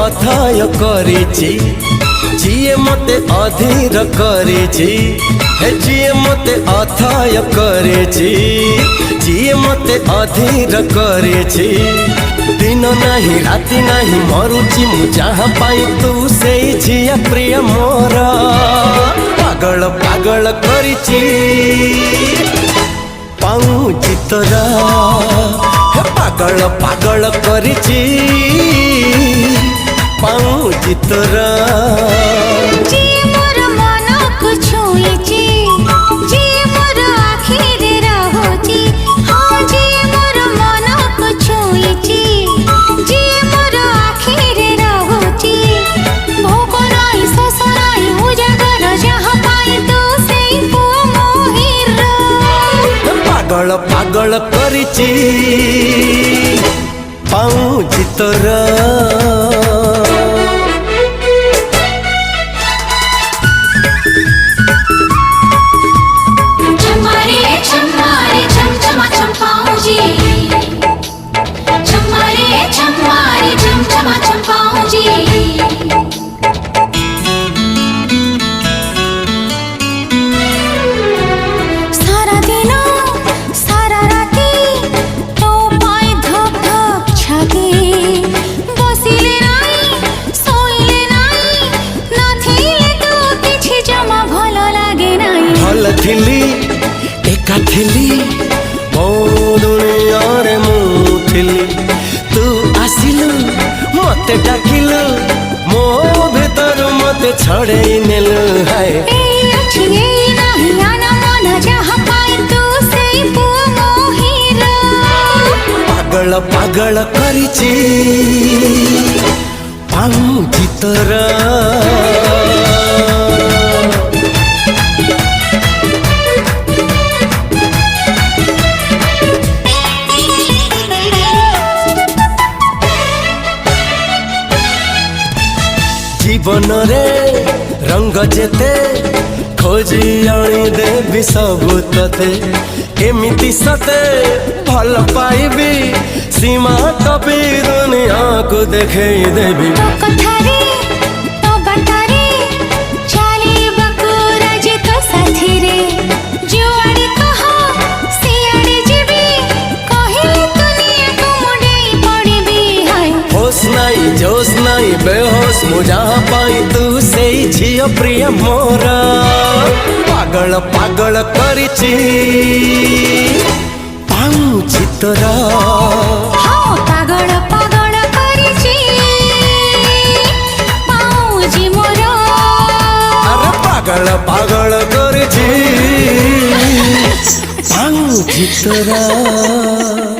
अथय करिछि जिए मते अधीर करिछि जिए मते अथय करिछि जिए मते अधीर करिछि दिन नहीं राति नहीं मरुछि मु जहाँ पाई तू से झिया प्रिय मोर पागल पागल करिछि पाऊँछि तोरा पागल पागल करिछि पाऊँछि तोरा जी मोर मन को छुईछि जी मोर आखिर रहुछि हाँ जी मोर मन को छुईछि जी मोर आखिर रहुछि भोग नहीं शोष नहीं उजागर जहाँ पाई तो से पुआ मोहिर पागल पागल करिछि पाऊँछि तोरा सारा दिन सारा राति तो पाई धक धक छाती बसिले नाई सोइले नाई नथिले तो किछि जमा भल लागे नाई भल थिली एका थिली मो दुनिया रे मु थिली तू आसिलु मते डाकिलु मो भीतर मते छड़ेई नेलु हाय ए अछि ए नाही आना मन जहाँ पाई तू से पुआ मोहिर पागल पागल करिछि पाऊँछि तोरा जीवन रे रंग जेते खोजी आनी देवी सबु तते एमिति सते भल पाइबी सीमा टपी दुनिया को देखेई देवी तो कथारे तो बाटारे चाली बकुरा जे तो साथी रे जुआड़े कहो सियाड़े जीवी कहिले दुनिया को मुड़े पड़िबी हाय होश नहीं जोश नहीं बेहोश मु जहाँ पाई तू से झियो प्रिय मोरा पागल पागल करिछि पाऊँछि तोरा हाँ पागल पागल करिछि पाऊँछि मोर अरे पागल पागल करिछि पाऊँछि तोरा।